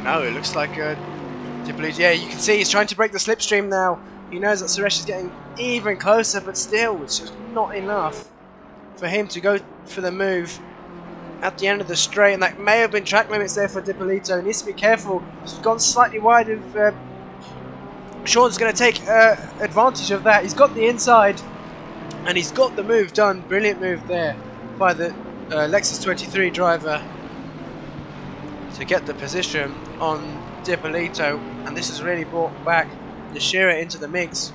No, it looks like Dipolito, yeah, you can see he's trying to break the slipstream now. He knows that Suresh is getting even closer, but still, it's just not enough for him to go for the move at the end of the straight, and that may have been track limits there for Dipolito. He needs to be careful. He's gone slightly wide of Sean's going to take advantage of that. He's got the inside and he's got the move done. Brilliant move there by the Lexus 23 driver to get the position on Dipolito, and this has really brought back Nishira into the mix.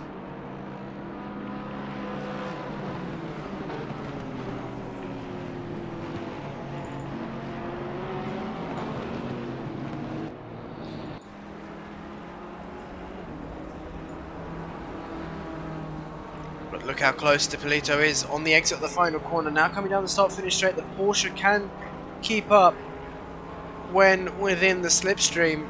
But look how close Dipolito is on the exit of the final corner. Now coming down the start-finish straight, the Porsche can keep up when within the slipstream.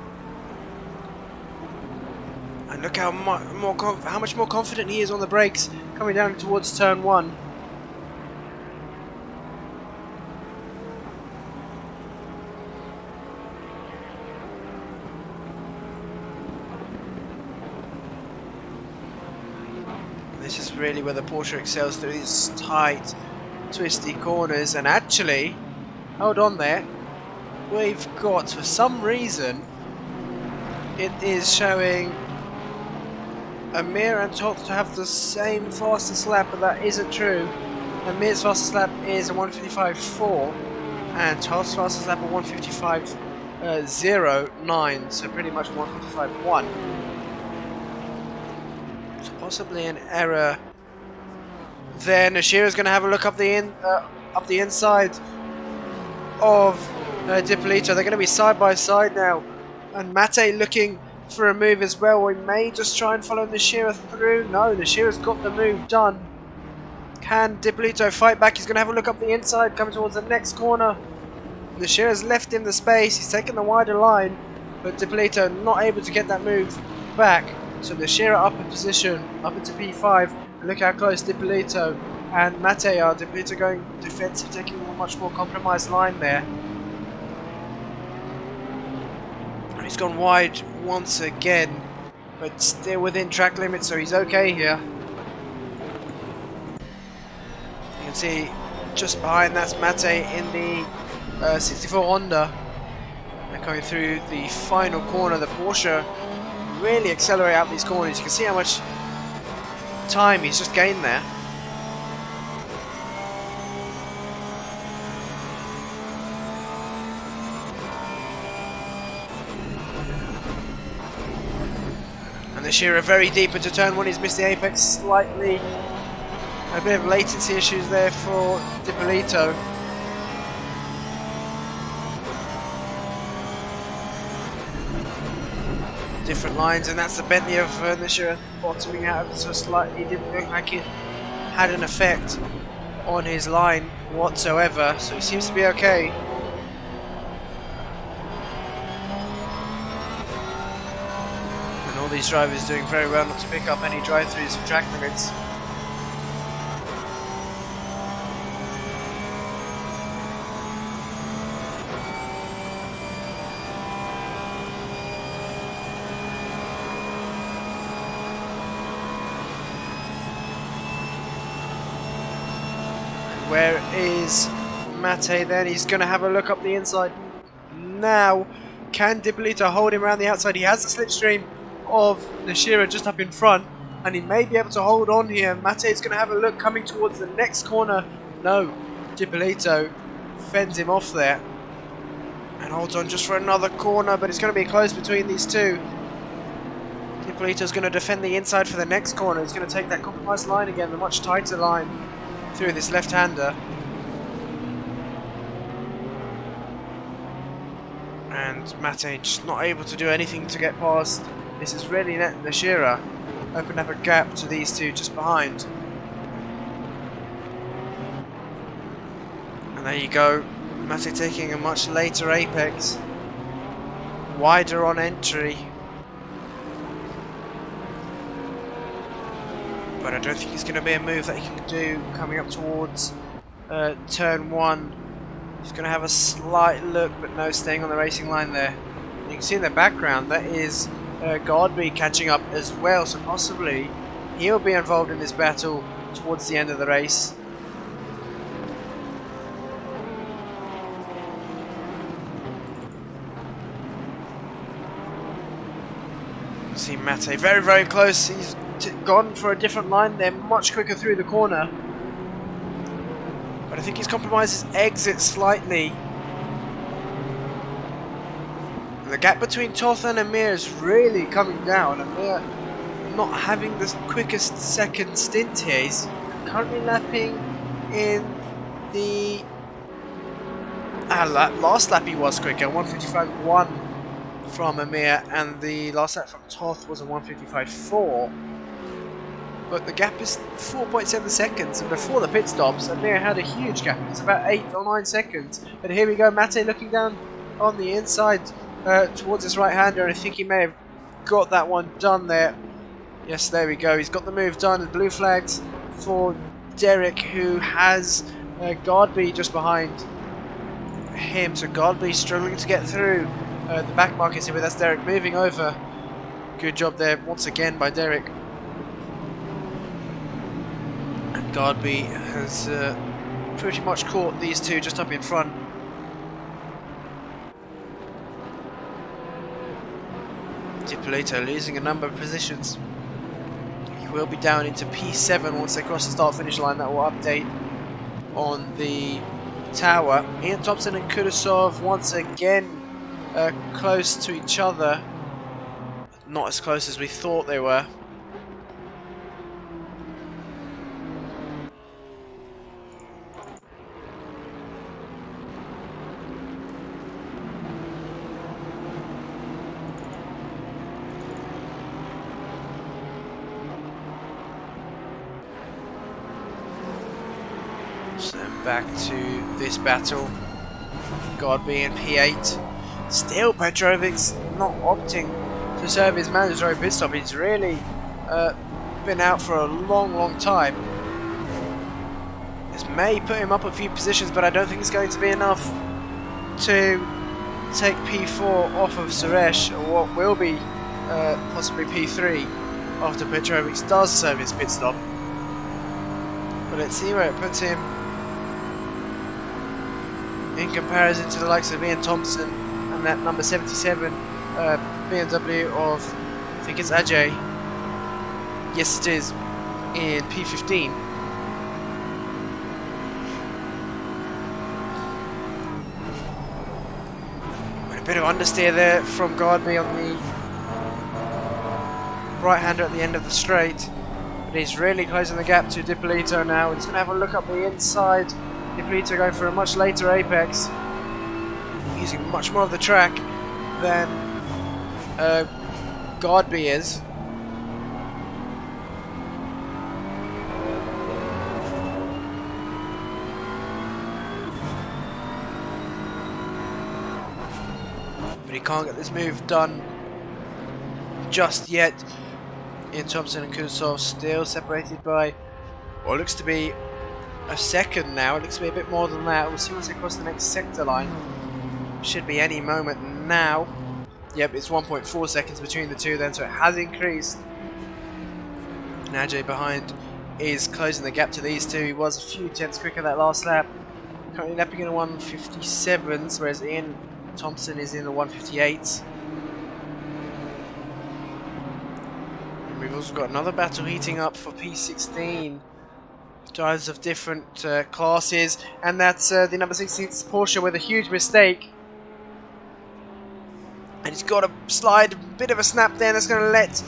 And look how much more confident he is on the brakes coming down towards turn 1. This is really where the Porsche excels through these tight, twisty corners. And actually, hold on there, we've got, for some reason, it is showing Amir and Toth to have the same fastest lap, but that isn't true. Amir's fastest lap is a 155.4 and Toth's fastest lap a 155.09, so pretty much 155.1. So possibly an error there. Nishira's going to have a look up the inside of Dipolito. They're going to be side by side now, and Mate looking for a move as well. We may just try and follow Nishira through. No, Nishira's got the move done. Can Dipolito fight back? He's going to have a look up the inside, coming towards the next corner. Nishira's left him the space. He's taken the wider line, but Dipolito not able to get that move back. So Nishira up in position, up into P5. And look how close Dipolito and Mate are. Dipolito going defensive, taking a much more compromised line there. He's gone wide once again, but still within track limits, so he's okay here. You can see just behind that's Mate in the 64 Honda. And coming through the final corner, the Porsche really accelerate out these corners. You can see how much time he's just gained there. Nishira very deep into turn 1, he's missed the apex slightly. A bit of latency issues there for Dipolito. Different lines, and that's the Bentley of Nishira bottoming out so slightly. Didn't look like it had an effect on his line whatsoever, so he seems to be okay. All these drivers doing very well not to pick up any drive-throughs for track limits. And where is Mate then? He's going to have a look up the inside now. Can Dipolito hold him around the outside? He has the slipstream of Nishira just up in front. and he may be able to hold on here. Mate's going to have a look coming towards the next corner. No, Dippolito fends him off there and holds on just for another corner, but it's going to be close between these two. Dippolito's going to defend the inside for the next corner. He's going to take that compromised line again, the much tighter line through this left-hander. And Mate just not able to do anything to get past. This is really letting Nashira open up a gap to these two just behind. And there you go, Mate taking a much later apex, wider on entry. But I don't think it's going to be a move that he can do coming up towards turn 1. He's going to have a slight look, but no, staying on the racing line there. You can see in the background that is Godby catching up as well, so possibly he'll be involved in this battle towards the end of the race. See Mate very, very close. He's gone for a different line there, much quicker through the corner. But I think he's compromised his exit slightly. And the gap between Toth and Amir is really coming down. Amir not having the quickest second stint here. He's currently lapping in the last lap he was quicker, 155.1 from Amir, and the last lap from Toth was a 155.4. But the gap is 4.7 seconds, and before the pit stops, Amir had a huge gap. It's about 8 or 9 seconds. But here we go, Mate looking down on the inside towards his right-hander, and I think he may have got that one done there. Yes, there we go. He's got the move done. The blue flags for Derek, who has Godby just behind him. So Godby struggling to get through the back markers here, but that's Derek moving over. Good job there once again by Derek. Godby has pretty much caught these two just up in front. Dippolito losing a number of positions. He will be down into P7 once they cross the start-finish line. That will update on the tower. Ian Thompson and Kudasov once again close to each other. Not as close as we thought they were. So back to this battle. Godby in P8. Still Petrovic's not opting to serve his mandatory pit stop. He's really been out for a long time. This may put him up a few positions, but I don't think it's going to be enough to take P4 off of Suresh, or what will be possibly P3 after Petrovic does serve his pit stop. But let's see where it puts him in comparison to the likes of Ian Thompson and that number 77 BMW of, I think it's Ajay. Yes, it is, in P15. A bit of understeer there from Godby on the right-hander at the end of the straight. But he's really closing the gap to Dippolito now. He's going to have a look up the inside. Dippolito going for a much later apex, using much more of the track than Godby is. But he can't get this move done just yet. Ian Thompson and Kudasov still separated by what looks to be a second now. It looks to be a bit more than that. We'll see once they cross the next sector line. Should be any moment now. Yep, it's 1.4 seconds between the two then, so it has increased. And Ajay behind is closing the gap to these two. He was a few tenths quicker that last lap. Currently lapping in the 157s, whereas Ian Thompson is in the 158s. And we've also got another battle heating up for P16. Drivers of different classes, and that's the number 16 Porsche with a huge mistake. And he's got a slide, a bit of a snap there, that's going to let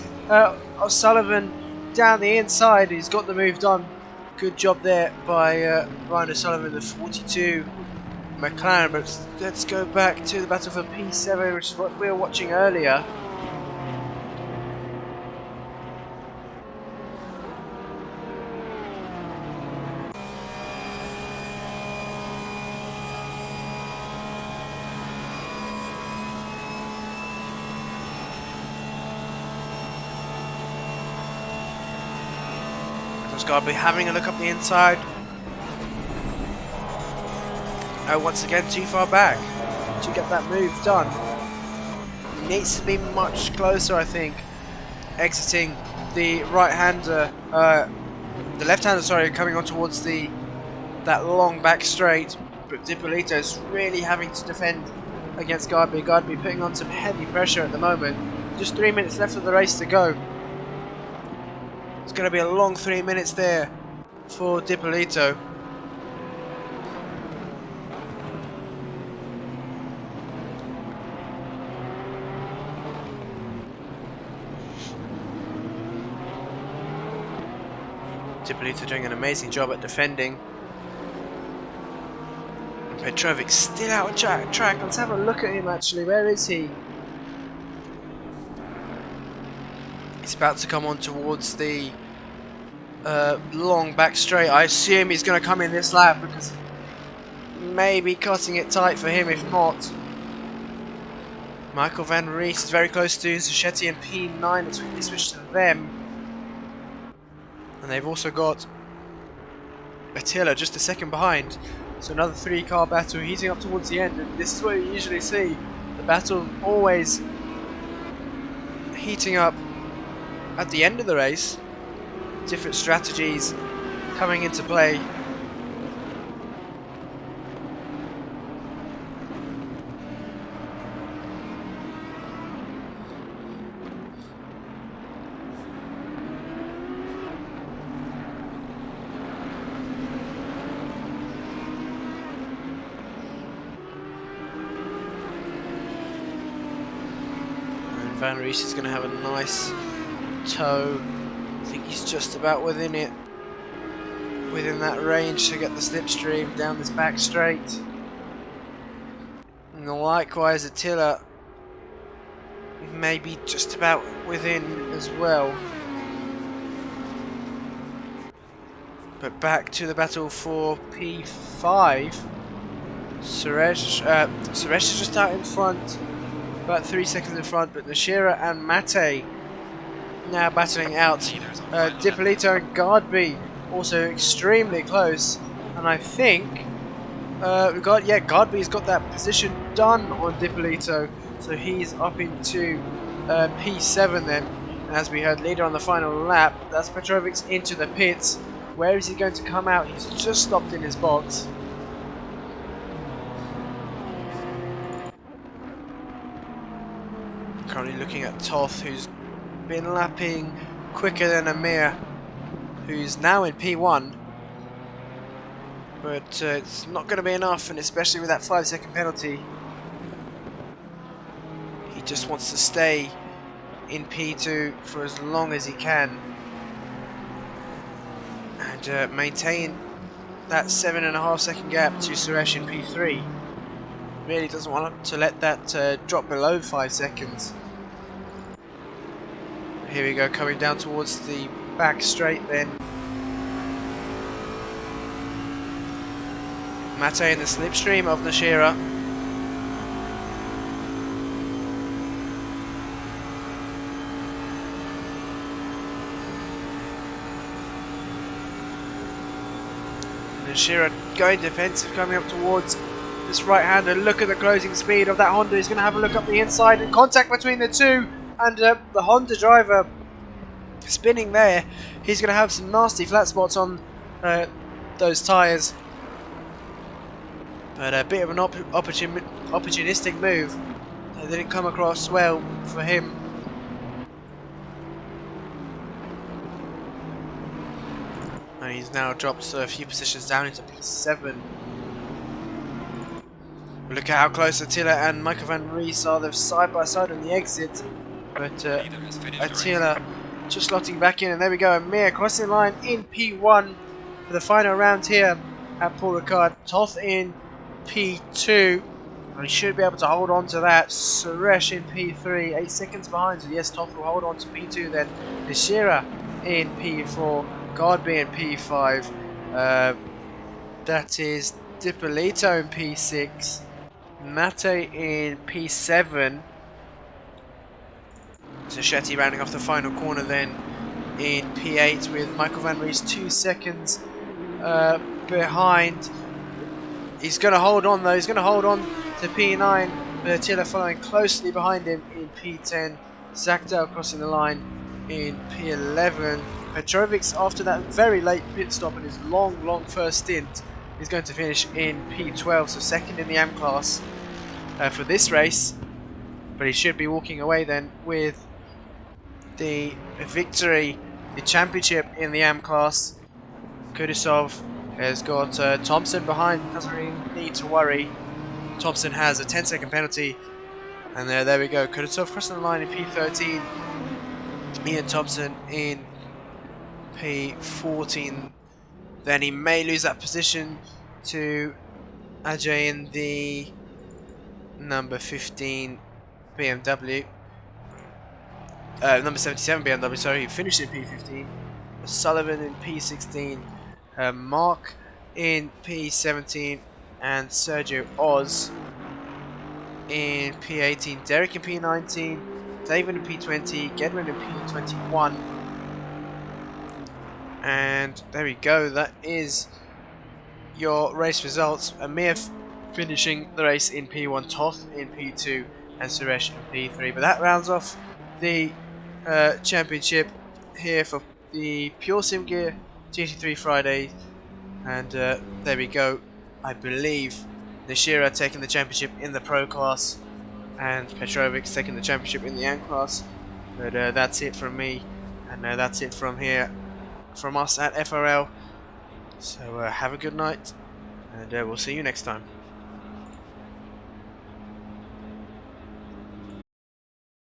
O'Sullivan down the inside. He's got the move done. Good job there by Ryan O'Sullivan, the 42 McLaren. But let's go back to the battle for P7, which is what we were watching earlier. Got to be having a look up the inside. Once again, too far back to get that move done. He needs to be much closer, I think. Exiting the right-hander, the left-hander, sorry, coming on towards that long back straight. But Dipolito's really having to defend against Gardby. Gardby putting on some heavy pressure at the moment. Just 3 minutes left of the race to go. It's going to be a long 3 minutes there for Dipolito. Dipolito doing an amazing job at defending. Petrovic still out of track. Let's have a look at him actually. Where is he? He's about to come on towards the long back straight. I assume he's going to come in this lap because maybe cutting it tight for him if not. Michael Van Rees is very close to Zachetti and P9. Let's quickly switch to them. And they've also got Attila just a second behind. So another 3-car battle heating up towards the end. And this is what you usually see. The battle always heating up at the end of the race. Different strategies coming into play. And Van Rees is going to have a nice toe. I think he's just about within it, within that range to get the slipstream down this back straight. And likewise Attila maybe just about within as well. But back to the battle for P5. Suresh is just out in front, about 3 seconds in front, but Nashira and Mate now battling out. Dipolito and Gardby also extremely close, and I think Gardby's got that position done on Dipolito, so he's up into P7 then. And as we heard later on the final lap, that's Petrovic's into the pits. Where is he going to come out? He's just stopped in his box. Currently looking at Toth, who's been lapping quicker than Amir, who's now in P1, but it's not going to be enough, and especially with that 5-second penalty, he just wants to stay in P2 for as long as he can and maintain that 7.5 second gap to Suresh in P3. Really doesn't want to let that drop below 5 seconds. Here we go, coming down towards the back straight then. Mate in the slipstream of Nashira. Nashira going defensive, coming up towards this right-hander. Look at the closing speed of that Honda. He's going to have a look up the inside, and contact between the two. And the Honda driver spinning there. He's going to have some nasty flat spots on those tyres. But a bit of an opportunistic move. It didn't come across well for him. And he's now dropped a few positions down into P7. Look at how close Attila and Michael van Ries are. They're side by side on the exit. But Attila just slotting back in, and there we go. Amir crossing the line in P1 for the final round here at Paul Ricard. Toth in P2. And he should be able to hold on to that. Suresh in P3, 8 seconds behind. So yes, Toth will hold on to P2 then. Nishira in P4. Godby in P5. That is Dipolito in P6. Mate in P7. Sashetti rounding off the final corner then in P8 with Michael van Ries 2 seconds behind. He's going to hold on though, he's going to hold on to P9, but Attila following closely behind him in P10. Zakdal crossing the line in P11. Petrovic, after that very late pit stop in his long first stint, is going to finish in P12, so second in the AM class for this race. But he should be walking away then with the victory, the championship in the AM class. Kudasov has got Thompson behind, doesn't really need to worry. Thompson has a 10-second penalty, and there we go. Kudasov crossing the line in P13. Ian Thompson in P14. Then he may lose that position to Ajay in the number 15 BMW. Number 77 BMW, sorry, he finished in P15. Sullivan in P16. Mark in P17. And Sergio Oz in P18. Derek in P19. David in P20. Gedwin in P21. And there we go, that is your race results. Amir finishing the race in P1, Toth in P2, and Suresh in P3. But that rounds off the championship here for the PureSimGear GT3 Friday. And there we go. I believe Nishira taking the championship in the Pro class, and Petrovic taking the championship in the AM class. But that's it from me, and that's it from here, from us at FRL. So have a good night, and we'll see you next time.